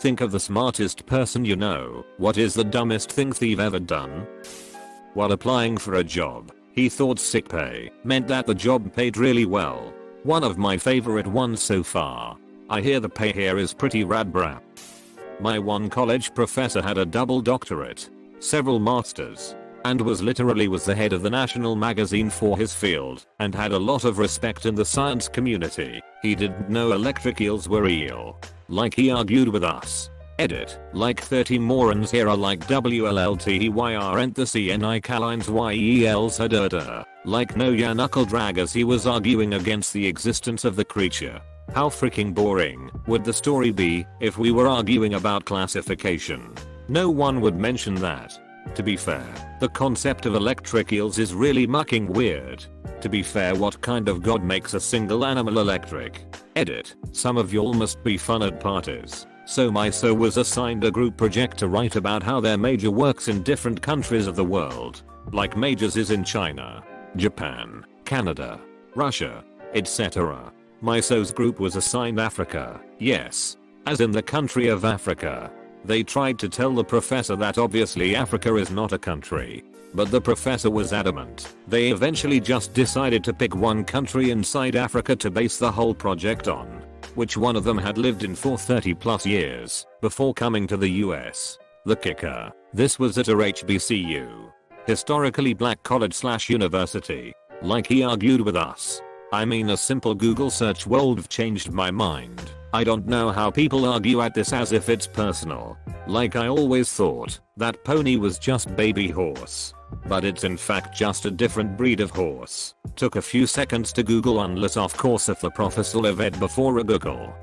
think of the smartest person you know. What is the dumbest thing they've ever done? While applying for a job, he thought sick pay meant that the job paid really well. One of my favorite ones so far. I hear the pay here is pretty rad brap. My one college professor had a double doctorate, several masters, and was the head of the national magazine for his field and had a lot of respect in the science community. He didn't know electric eels were eel. Like he argued with us. Edit. Like 30 morons here are like WLLTYRNTHCNI calines YELs hadurda. Like no ya knuckle drag as he was arguing against the existence of the creature. How freaking boring would the story be if we were arguing about classification? No one would mention that. To be fair, the concept of electric eels is really mucking weird. To be fair, what kind of god makes a single animal electric? Edit. Some of y'all must be fun at parties. So my was assigned a group project to write about how their major works in different countries of the world. Like majors is in China, Japan, Canada, Russia, etc. My group was assigned Africa. Yes. As in the country of Africa. They tried to tell the professor that obviously Africa is not a country. But the professor was adamant. They eventually just decided to pick one country inside Africa to base the whole project on. Which one of them had lived in for 30+ years before coming to the US. The kicker. This was at a HBCU. Historically black college/university. Like he argued with us. I mean, a simple Google search would have changed my mind. I don't know how people argue at this as if it's personal. Like I always thought that pony was just baby horse. But it's in fact just a different breed of horse. Took a few seconds to Google unless of course if the professor read before a Google.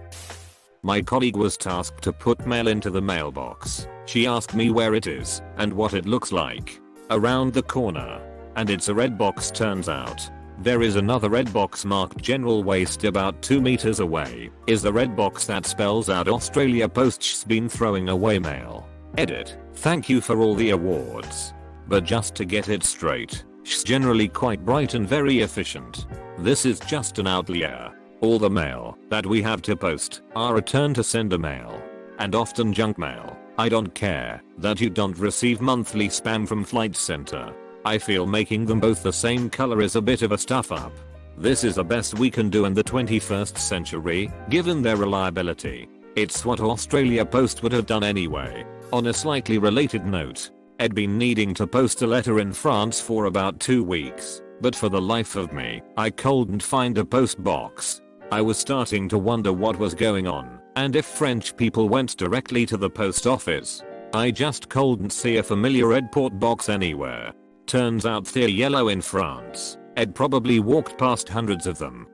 My colleague was tasked to put mail into the mailbox. She asked me where it is and what it looks like. Around the corner. And it's a red box turns out. There is another red box marked general waste about 2 meters away. Is the red box that spells out Australia Post's been throwing away mail. Edit. Thank you for all the awards. But just to get it straight, she's generally quite bright and very efficient. This is just an outlier. All the mail that we have to post are return to sender mail. And often junk mail. I don't care that you don't receive monthly spam from Flight Center. I feel making them both the same color is a bit of a stuff up. This is the best we can do in the 21st century, given their reliability. It's what Australia Post would have done anyway. On a slightly related note, I'd been needing to post a letter in France for about 2 weeks, but for the life of me, I couldn't find a post box. I was starting to wonder what was going on, and if French people went directly to the post office. I just couldn't see a familiar red port box anywhere. Turns out they're yellow in France. Ed probably walked past hundreds of them.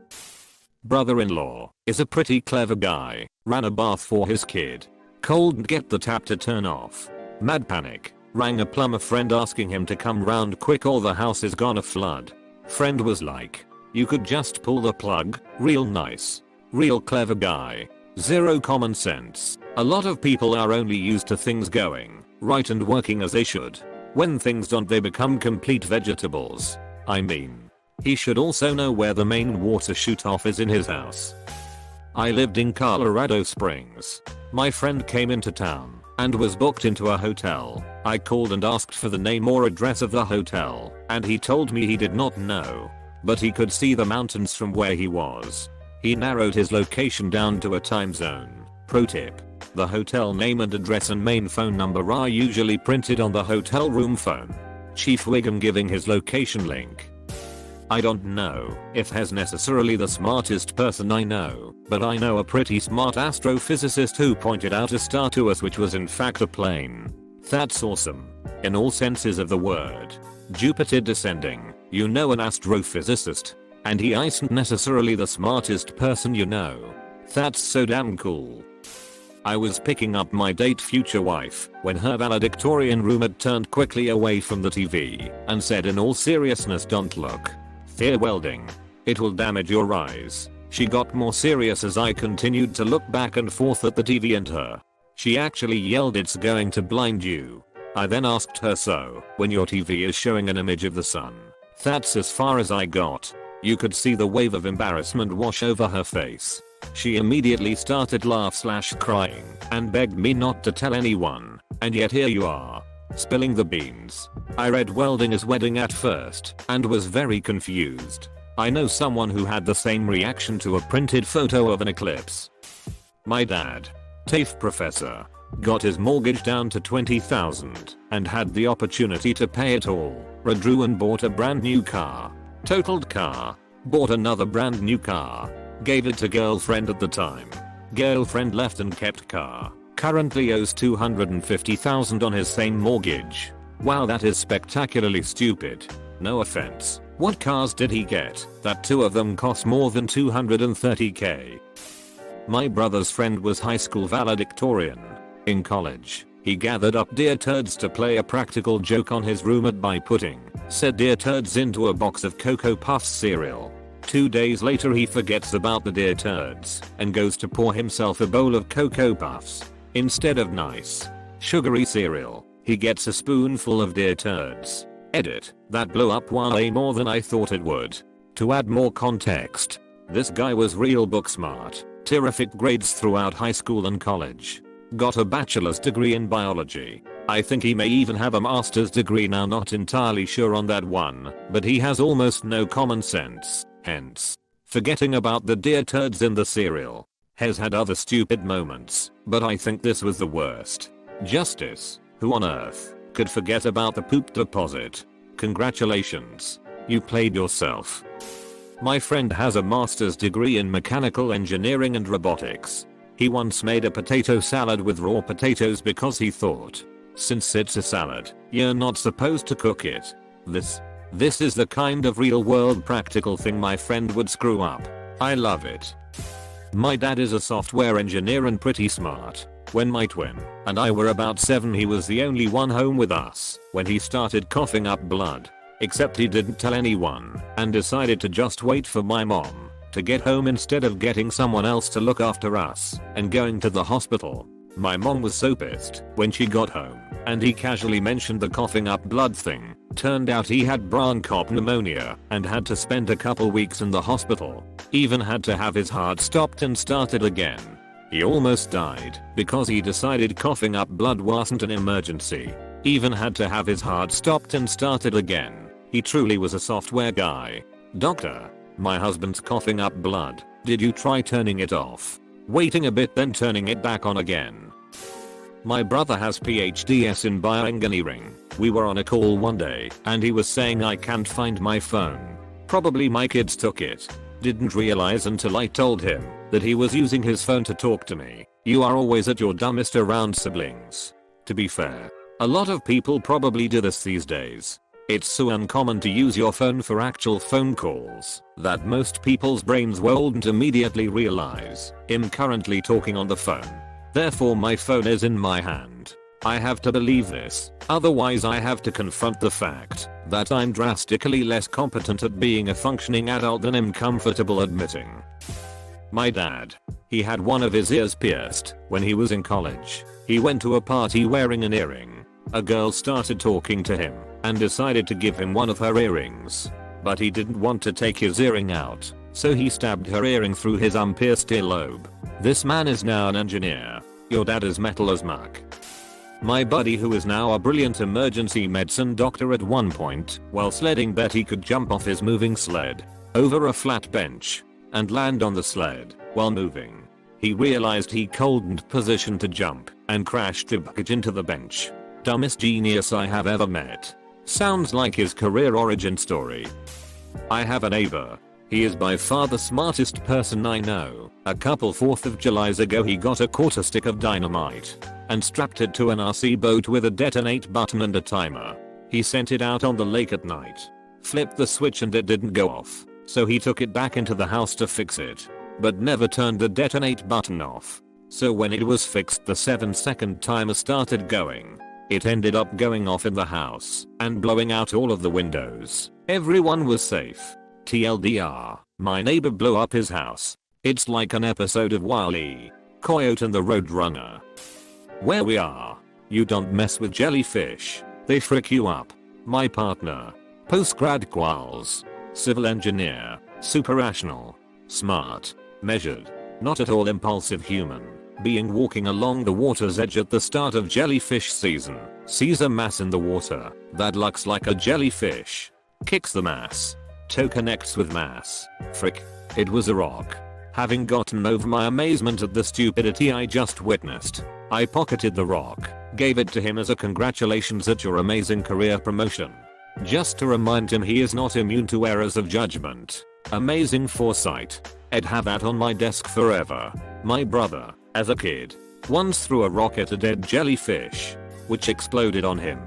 Brother-in-law is a pretty clever guy. Ran a bath for his kid. Couldn't get the tap to turn off. Mad panic. Rang a plumber friend asking him to come round quick or the house is gonna flood. Friend was like, you could just pull the plug. Real nice. Real clever guy. Zero common sense. A lot of people are only used to things going right and working as they should. When things don't, they become complete vegetables. I mean, he should also know where the main water shoot off is in his house. I lived in Colorado Springs. My friend came into town and was booked into a hotel. I called and asked for the name or address of the hotel, and he told me he did not know, but he could see the mountains from where he was. He narrowed his location down to a time zone. Pro tip. The hotel name and address and main phone number are usually printed on the hotel room phone. Chief Wiggum giving his location link. I don't know if he's necessarily the smartest person I know, but I know a pretty smart astrophysicist who pointed out a star to us which was in fact a plane. That's awesome. In all senses of the word. Jupiter descending, you know, an astrophysicist. And he isn't necessarily the smartest person you know. That's so damn cool. I was picking up my date future wife when her valedictorian roommate turned quickly away from the TV and said in all seriousness, don't look. They're welding. It will damage your eyes. She got more serious as I continued to look back and forth at the TV and her. She actually yelled, it's going to blind you. I then asked her, so when your TV is showing an image of the sun? That's as far as I got. You could see the wave of embarrassment wash over her face. She immediately started laugh/crying and begged me not to tell anyone, and yet here you are, spilling the beans. I read welding is wedding at first and was very confused. I know someone who had the same reaction to a printed photo of an eclipse. My dad, TAFE professor, got his mortgage down to $20,000 and had the opportunity to pay it all, redrew and bought a brand new car, totaled car, bought another brand new car, gave it to girlfriend at the time. Girlfriend left and kept car, currently owes $250,000 on his same mortgage. Wow, that is spectacularly stupid. No offense. What cars did he get that two of them cost more than $230k? My brother's friend was high school valedictorian. In college, he gathered up deer turds to play a practical joke on his roommate by putting said deer turds into a box of Cocoa Puffs cereal. 2 days later he forgets about the deer turds and goes to pour himself a bowl of Cocoa Puffs. Instead of nice, sugary cereal, he gets a spoonful of deer turds. Edit, that blew up way more than I thought it would. To add more context, this guy was real book smart, terrific grades throughout high school and college. Got a bachelor's degree in biology. I think he may even have a master's degree now, not entirely sure on that one, but he has almost no common sense, hence forgetting about the deer turds in the cereal. Has had other stupid moments, but I think this was the worst. Justice, who on earth could forget about the poop deposit? Congratulations, you played yourself. My friend has a master's degree in mechanical engineering and robotics. He once made a potato salad with raw potatoes because he thought, since it's a salad, you're not supposed to cook it. This is the kind of real world practical thing my friend would screw up. I love it. My dad is a software engineer and pretty smart. When my twin and I were about 7, he was the only one home with us when he started coughing up blood. Except he didn't tell anyone and decided to just wait for my mom to get home instead of getting someone else to look after us and going to the hospital. My mom was so pissed when she got home and he casually mentioned the coughing up blood thing. Turned out he had bronchopneumonia pneumonia and had to spend a couple weeks in the hospital. Even had to have his heart stopped and started again. He almost died because he decided coughing up blood wasn't an emergency. Even had to have his heart stopped and started again. He truly was a software guy. Doctor, my husband's coughing up blood. Did you try turning it off? Waiting a bit then turning it back on again. My brother has PhDs in bioengineering. We were on a call one day and he was saying I can't find my phone. Probably my kids took it. Didn't realize until I told him that he was using his phone to talk to me. You are always at your dumbest around siblings. To be fair, a lot of people probably do this these days. It's so uncommon to use your phone for actual phone calls that most people's brains won't immediately realize I'm currently talking on the phone. Therefore my phone is in my hand. I have to believe this, otherwise I have to confront the fact that I'm drastically less competent at being a functioning adult than I'm comfortable admitting. My dad. He had one of his ears pierced when he was in college. He went to a party wearing an earring. A girl started talking to him and decided to give him one of her earrings. But he didn't want to take his earring out, so he stabbed her earring through his unpierced earlobe. This man is now an engineer. Your dad is metal as muck. My buddy, who is now a brilliant emergency medicine doctor, at one point while sledding bet he could jump off his moving sled over a flat bench and land on the sled while moving. He realized he couldn't position to jump and crashed the bucket into the bench. Dumbest genius I have ever met. Sounds like his career origin story. I have a neighbor. He is by far the smartest person I know. A couple 4th of Julys ago he got a quarter stick of dynamite and strapped it to an RC boat with a detonate button and a timer. He sent it out on the lake at night. Flipped the switch and it didn't go off, so he took it back into the house to fix it, but never turned the detonate button off. So when it was fixed, the 7-second timer started going. It ended up going off in the house and blowing out all of the windows. Everyone was safe. TLDR, my neighbor blew up his house. It's like an episode of Wile E. Coyote and the Roadrunner. Where we are, you don't mess with jellyfish, they frick you up. My partner, postgrad quals, civil engineer, super rational, smart, measured, Not at all impulsive human being walking along the water's edge at the start of jellyfish season, sees a mass in the water that looks like a jellyfish, kicks the mass, toe connects with mass. Frick. It was a rock. Having gotten over my amazement at the stupidity I just witnessed, I pocketed the rock, gave it to him as a congratulations at your amazing career promotion. Just to remind him he is not immune to errors of judgment. Amazing foresight. I'd have that on my desk forever. My brother, as a kid, once threw a rock at a dead jellyfish, which exploded on him.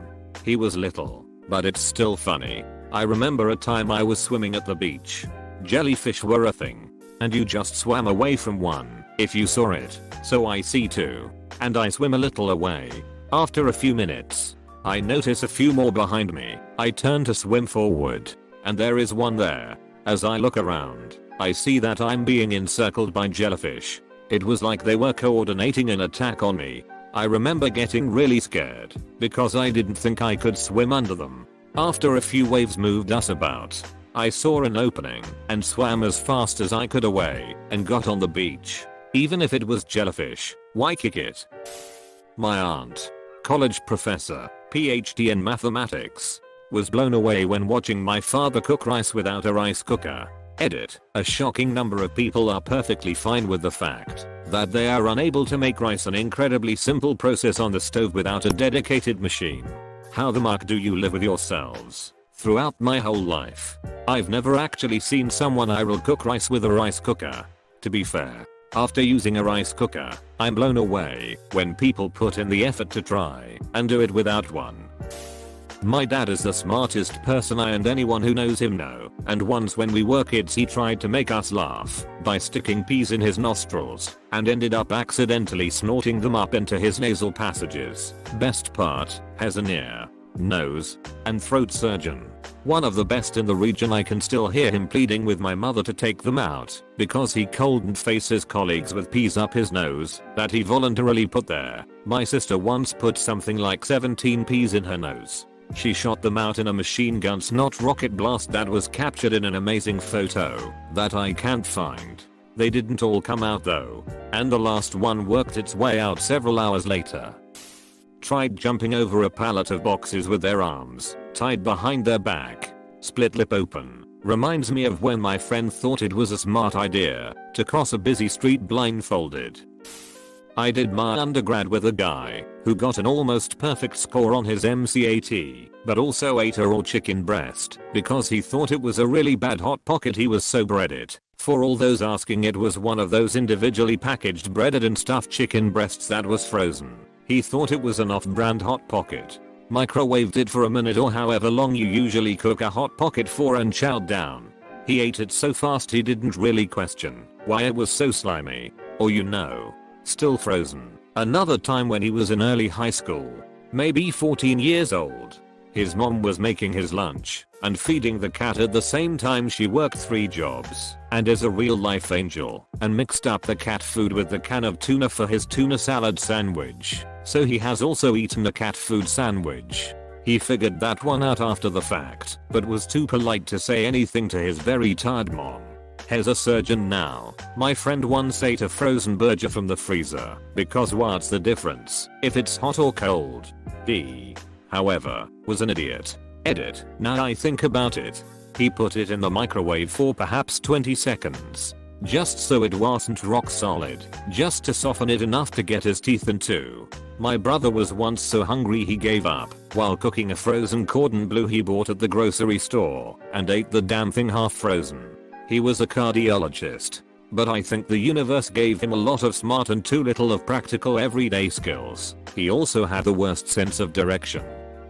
He was little, but it's still funny. I remember a time I was swimming at the beach. Jellyfish were a thing, and you just swam away from one if you saw it. So I see two, and I swim a little away. After a few minutes, I notice a few more behind me. I turn to swim forward, and there is one there. As I look around, I see that I'm being encircled by jellyfish. It was like they were coordinating an attack on me. I remember getting really scared because I didn't think I could swim under them. After a few waves moved us about, I saw an opening and swam as fast as I could away and got on the beach. Even if it was jellyfish, why kick it? My aunt, college professor, PhD in mathematics, was blown away when watching my father cook rice without a rice cooker. Edit. A shocking number of people are perfectly fine with the fact that they are unable to make rice, an incredibly simple process on the stove without a dedicated machine. How the mark do you live with yourselves? Throughout my whole life, I've never actually seen someone I will cook rice with a rice cooker. To be fair, after using a rice cooker, I'm blown away when people put in the effort to try and do it without one. My dad is the smartest person I and anyone who knows him know, and once when we were kids he tried to make us laugh by sticking peas in his nostrils and ended up accidentally snorting them up into his nasal passages. Best part, has an ear, nose, and throat surgeon. One of the best in the region. I can still hear him pleading with my mother to take them out because he couldn't face his colleagues with peas up his nose that he voluntarily put there. My sister once put something like 17 peas in her nose. She shot them out in a machine gun snot rocket blast that was captured in an amazing photo that I can't find. They didn't all come out though, and the last one worked its way out several hours later. Tried jumping over a pallet of boxes with their arms tied behind their back, split lip open. Reminds me of when my friend thought it was a smart idea to cross a busy street blindfolded. I did my undergrad with a guy who got an almost perfect score on his MCAT, but also ate a raw chicken breast because he thought it was a really bad hot pocket. He was so breaded. For all those asking, it was one of those individually packaged breaded and stuffed chicken breasts that was frozen. He thought it was an off-brand hot pocket. Microwaved it for a minute or however long you usually cook a hot pocket for and chowed down. He ate it so fast he didn't really question why it was so slimy, or still frozen. Another time when he was in early high school, maybe 14 years old, his mom was making his lunch and feeding the cat at the same time. She worked 3 jobs and is a real life angel and mixed up the cat food with the can of tuna for his tuna salad sandwich. So he has also eaten a cat food sandwich. He figured that one out after the fact, but was too polite to say anything to his very tired mom. He's a surgeon now. My friend once ate a frozen burger from the freezer because what's the difference if it's hot or cold? He, however, was an idiot. Edit. Now I think about it, he put it in the microwave for perhaps 20 seconds. Just so it wasn't rock solid, just to soften it enough to get his teeth into. My brother was once so hungry he gave up while cooking a frozen cordon bleu he bought at the grocery store and ate the damn thing half frozen. He was a cardiologist, but I think the universe gave him a lot of smart and too little of practical everyday skills. He also had the worst sense of direction.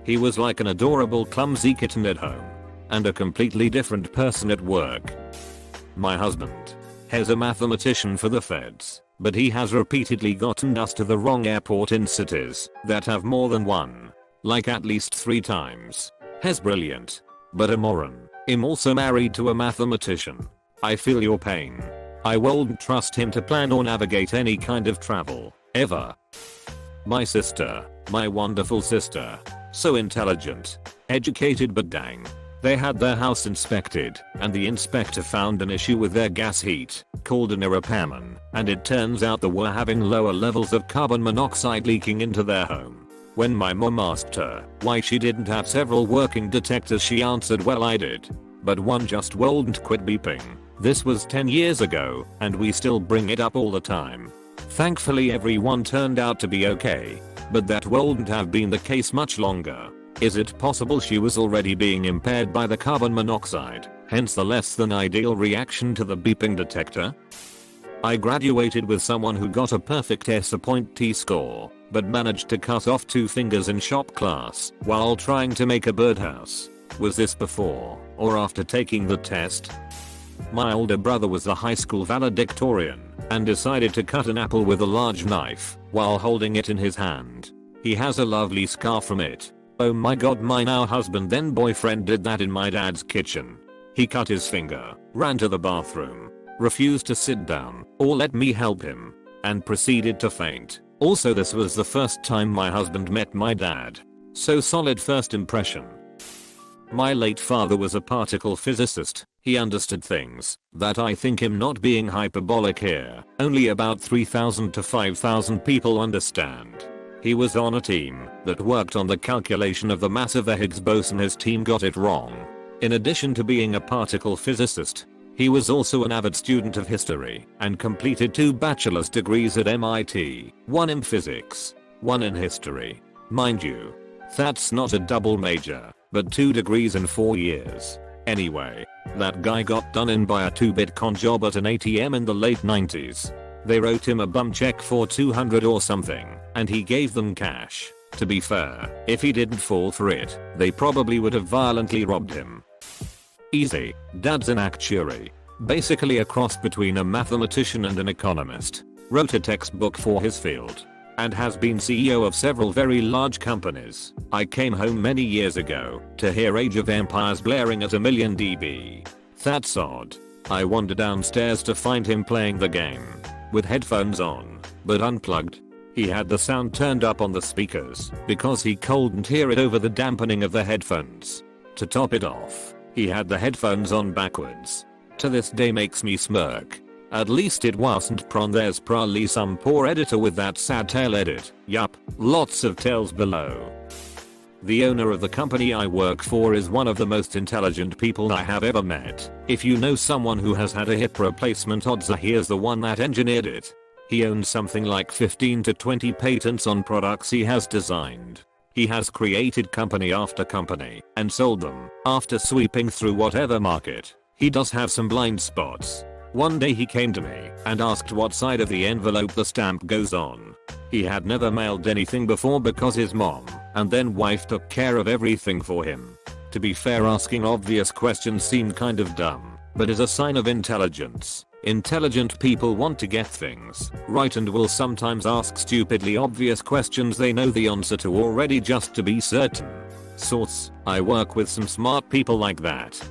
He was like an adorable clumsy kitten at home and a completely different person at work. My husband is a mathematician for the feds, but he has repeatedly gotten us to the wrong airport in cities that have more than one, like at least 3 times. He's brilliant, but a moron. I'm also married to a mathematician. I feel your pain. I won't trust him to plan or navigate any kind of travel, ever. My sister, my wonderful sister, so intelligent, educated but dang They had their house inspected, and the inspector found an issue with their gas heat, called an repairman, and it turns out they were having lower levels of carbon monoxide leaking into their home. When my mom asked her why she didn't have several working detectors, she answered, well, I did. But one just wouldn't quit beeping. This was 10 years ago, and we still bring it up all the time. Thankfully everyone turned out to be okay. But that wouldn't have been the case much longer. Is it possible she was already being impaired by the carbon monoxide, hence the less than ideal reaction to the beeping detector? I graduated with someone who got a perfect S.T score, but managed to cut off 2 fingers in shop class while trying to make a birdhouse. Was this before or after taking the test? My older brother was a high school valedictorian and decided to cut an apple with a large knife while holding it in his hand. He has a lovely scar from it. Oh my god, my now husband then boyfriend did that in my dad's kitchen. He cut his finger, ran to the bathroom, refused to sit down or let me help him, and proceeded to faint. Also, this was the first time my husband met my dad. So solid first impression. My late father was a particle physicist. He understood things that I think him not being hyperbolic here. Only about 3,000 to 5,000 people understand. He was on a team that worked on the calculation of the mass of the Higgs boson. His team got it wrong. In addition to being a particle physicist, he was also an avid student of history and completed 2 bachelor's degrees at MIT, one in physics, one in history. Mind you, that's not a double major, but 2 degrees in 4 years. Anyway, that guy got done in by a 2-bit con job at an ATM in the late 90s. They wrote him a bum check for $200 or something, and he gave them cash. To be fair, if he didn't fall for it, they probably would have violently robbed him. Easy. Dad's an actuary. Basically a cross between a mathematician and an economist. Wrote a textbook for his field. And has been CEO of several very large companies. I came home many years ago to hear Age of Empires blaring at 1,000,000 dB. That's odd. I wandered downstairs to find him playing the game. With headphones on, but unplugged. He had the sound turned up on the speakers because he couldn't hear it over the dampening of the headphones. To top it off, he had the headphones on backwards. To this day makes me smirk. At least it wasn't prawn. There's probably some poor editor with that sad tail edit. Yup, lots of tails below. The owner of the company I work for is one of the most intelligent people I have ever met. If you know someone who has had a hip replacement, odds are he is the one that engineered it. He owns something like 15 to 20 patents on products he has designed. He has created company after company and sold them after sweeping through whatever market. He does have some blind spots. One day he came to me and asked what side of the envelope the stamp goes on. He had never mailed anything before because his mom and then wife took care of everything for him. To be fair, asking obvious questions seemed kind of dumb, but is a sign of intelligence. Intelligent people want to get things right and will sometimes ask stupidly obvious questions they know the answer to already just to be certain. Source: I work with some smart people like that.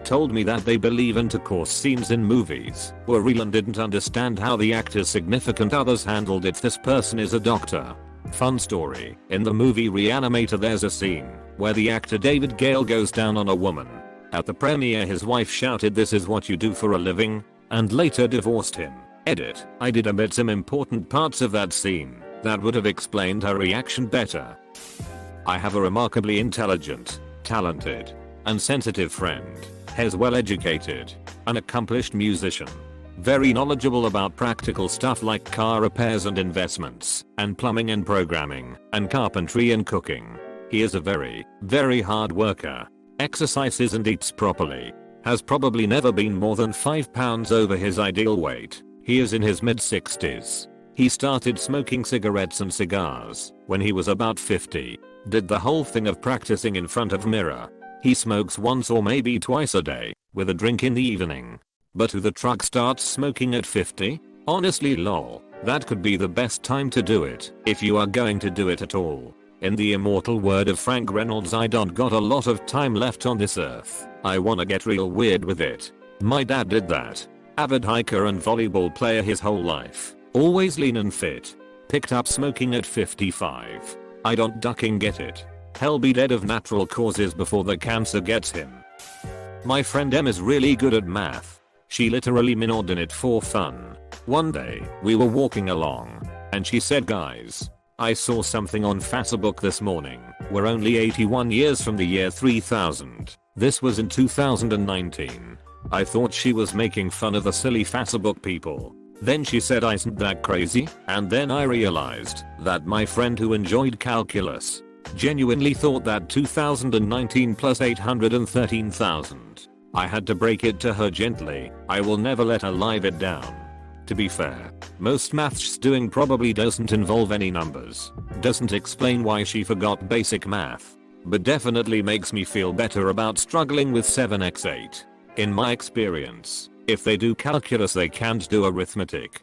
Told me that they believe intercourse scenes in movies were real and didn't understand how the actor's significant others handled it. This person is a doctor. Fun story: in the movie Reanimator there's a scene where the actor David Gale goes down on a woman. At the premiere his wife shouted, "This is what you do for a living," and later divorced him. Edit: I did omit some important parts of that scene that would have explained her reaction better. I have a remarkably intelligent, talented, and sensitive friend. He's well educated, an accomplished musician, very knowledgeable about practical stuff like car repairs and investments, and plumbing and programming, and carpentry and cooking. He is a very, very hard worker, exercises and eats properly, has probably never been more than 5 pounds over his ideal weight. He is in his mid-60s. He started smoking cigarettes and cigars when he was about 50. Did the whole thing of practicing in front of mirror. He smokes once or maybe twice a day, with a drink in the evening. But who the truck starts smoking at 50? Honestly lol, that could be the best time to do it, if you are going to do it at all. In the immortal word of Frank Reynolds, I don't got a lot of time left on this earth. I wanna get real weird with it. My dad did that. Avid hiker and volleyball player his whole life. Always lean and fit. Picked up smoking at 55. I don't ducking get it. He'll be dead of natural causes before the cancer gets him. My friend M is really good at math. She literally minored in it for fun. One day, we were walking along, and she said, guys, I saw something on Facebook this morning. We're only 81 years from the year 3000. This was in 2019. I thought she was making fun of the silly Facebook people. Then she said, isn't that crazy? And then I realized that my friend who enjoyed calculus genuinely thought that 2019 plus 813,000. I had to break it to her gently. I will never let her live it down. To be fair, most maths doing probably doesn't involve any numbers. Doesn't explain why she forgot basic math. But definitely makes me feel better about struggling with 7x8. In my experience, if they do calculus they can't do arithmetic.